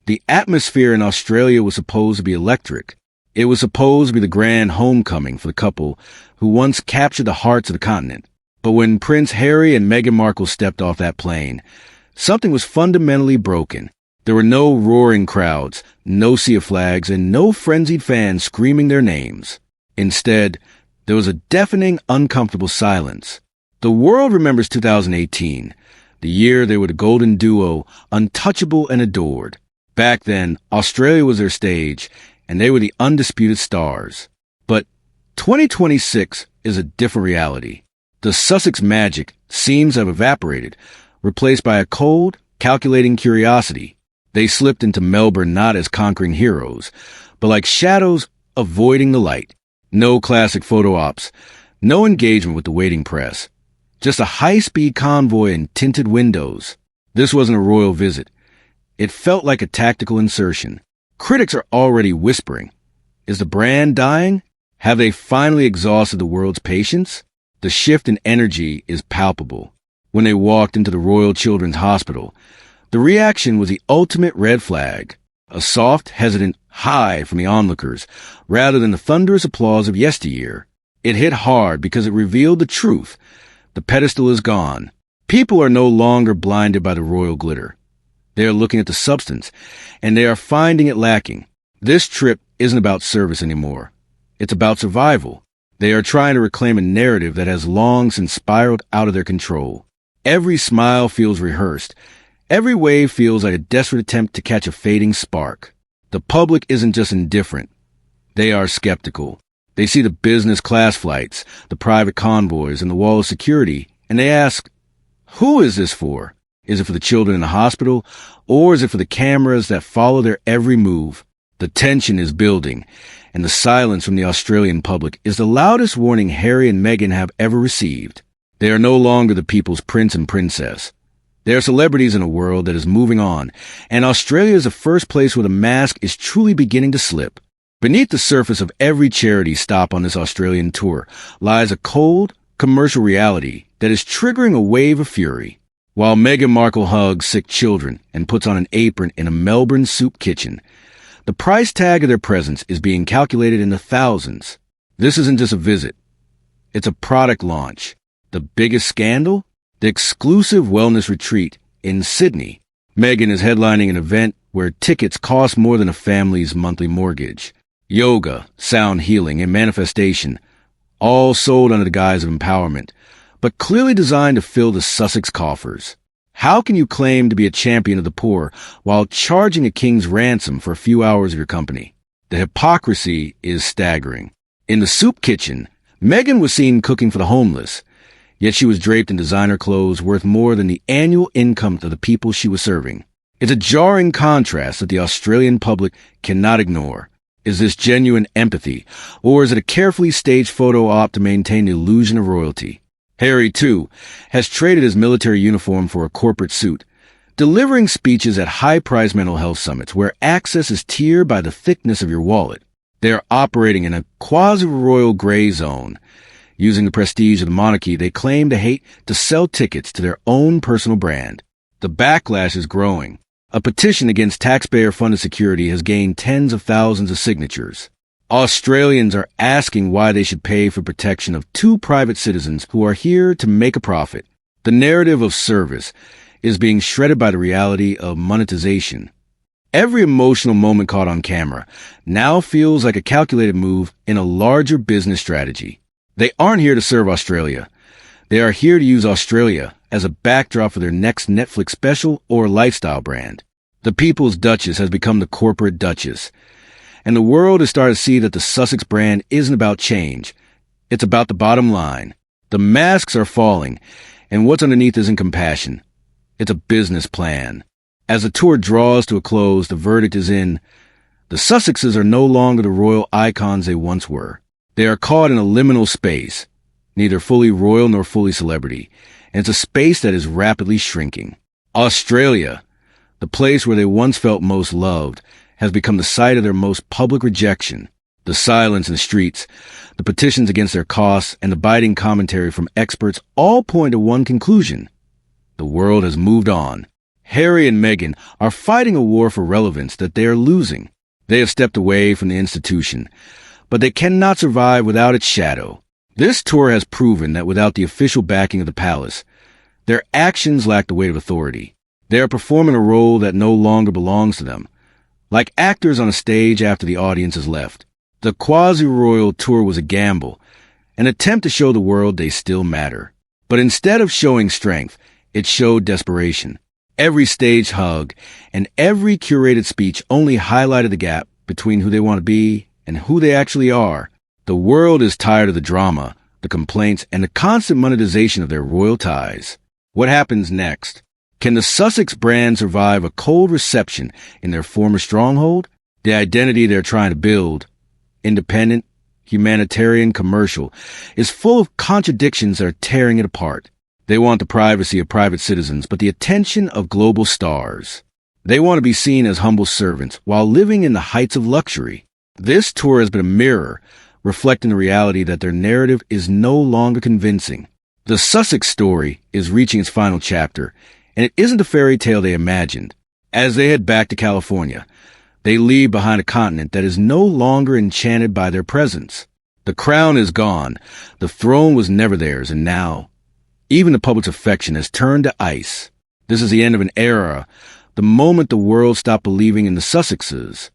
The atmosphere in Australia was supposed to be electric. It was supposed to be the grand homecoming for the couple who once captured the hearts of the continent. But when Prince Harry and Meghan Markle stepped off that plane, something was fundamentally broken. There were no roaring crowds, no sea of flags, and no frenzied fans screaming their names. Instead, there was a deafening, uncomfortable silence. The world remembers 2018, the year they were the golden duo, untouchable and adored. Back then, Australia was their stage, and they were the undisputed stars. But 2026 is a different reality. The Sussex Magic seems to have evaporated, replaced by a cold, calculating curiosity. They slipped into Melbourne not as conquering heroes, but like shadows avoiding the light. No classic photo ops, no engagement with the waiting press. Just a high-speed convoy and tinted windows. This wasn't a royal visit. It felt like a tactical insertion. Critics are already whispering. Is the brand dying? Have they finally exhausted the world's patience? The shift in energy is palpable. When they walked into the Royal Children's Hospital, the reaction was the ultimate red flag. A soft, hesitant hi from the onlookers, rather than the thunderous applause of yesteryear. It hit hard because it revealed the truth. The pedestal is gone. People are no longer blinded by the royal glitter. They are looking at the substance, and they are finding it lacking. This trip isn't about service anymore. It's about survival. They are trying to reclaim a narrative that has long since spiraled out of their control. Every smile feels rehearsed. Every wave feels like a desperate attempt to catch a fading spark. The public isn't just indifferent. They are skeptical. They see the business class flights, the private convoys, and the wall of security, and they ask, who is this for? Is it for the children in the hospital, or is it for the cameras that follow their every move? The tension is building, and the silence from the Australian public is the loudest warning Harry and Meghan have ever received. They are no longer the people's prince and princess. They are celebrities in a world that is moving on, and Australia is the first place where the mask is truly beginning to slip. Beneath the surface of every charity stop on this Australian tour lies a cold, commercial reality that is triggering a wave of fury. While Meghan Markle hugs sick children and puts on an apron in a Melbourne soup kitchen, the price tag of their presence is being calculated in the thousands. This isn't just a visit. It's a product launch. The biggest scandal? The exclusive wellness retreat in Sydney. Meghan is headlining an event where tickets cost more than a family's monthly mortgage. Yoga, sound healing, and manifestation, all sold under the guise of empowerment, but clearly designed to fill the Sussex coffers. How can you claim to be a champion of the poor while charging a king's ransom for a few hours of your company? The hypocrisy is staggering. In the soup kitchen, Meghan was seen cooking for the homeless, yet she was draped in designer clothes worth more than the annual income of the people she was serving. It's a jarring contrast that the Australian public cannot ignore. Is this genuine empathy, or is it a carefully staged photo op to maintain the illusion of royalty? Harry, too, has traded his military uniform for a corporate suit, delivering speeches at high-priced mental health summits where access is tiered by the thickness of your wallet. They are operating in a quasi-royal gray zone. Using the prestige of the monarchy, they claim to hate to sell tickets to their own personal brand. The backlash is growing. A petition against taxpayer-funded security has gained tens of thousands of signatures. Australians are asking why they should pay for protection of two private citizens who are here to make a profit. The narrative of service is being shredded by the reality of monetization. Every emotional moment caught on camera now feels like a calculated move in a larger business strategy. They aren't here to serve Australia. They are here to use Australia as a backdrop for their next Netflix special or lifestyle brand. The People's Duchess has become the corporate duchess. And the world has started to see that the Sussex brand isn't about change. It's about the bottom line. The masks are falling, and what's underneath isn't compassion. It's a business plan. As the tour draws to a close, the verdict is in. The Sussexes are no longer the royal icons they once were. They are caught in a liminal space, neither fully royal nor fully celebrity, and it's a space that is rapidly shrinking. Australia, the place where they once felt most loved, has become the site of their most public rejection. The silence in the streets, the petitions against their costs, and the biting commentary from experts all point to one conclusion. The world has moved on. Harry and Meghan are fighting a war for relevance that they are losing. They have stepped away from the institution, but they cannot survive without its shadow. This tour has proven that without the official backing of the palace, their actions lack the weight of authority. They are performing a role that no longer belongs to them, like actors on a stage after the audience has left. The quasi-royal tour was a gamble, an attempt to show the world they still matter. But instead of showing strength, it showed desperation. Every staged hug and every curated speech only highlighted the gap between who they want to be and who they actually are. The world is tired of the drama, the complaints, and the constant monetization of their royal ties. What happens next? Can the Sussex brand survive a cold reception in their former stronghold? The identity they're trying to build, independent, humanitarian, commercial, is full of contradictions that are tearing it apart. They want the privacy of private citizens, but the attention of global stars. They want to be seen as humble servants while living in the heights of luxury. This tour has been a mirror, reflecting the reality that their narrative is no longer convincing. The Sussex story is reaching its final chapter, and it isn't the fairy tale they imagined. As they head back to California, they leave behind a continent that is no longer enchanted by their presence. The crown is gone, the throne was never theirs, and now, even the public's affection has turned to ice. This is the end of an era, the moment the world stopped believing in the Sussexes.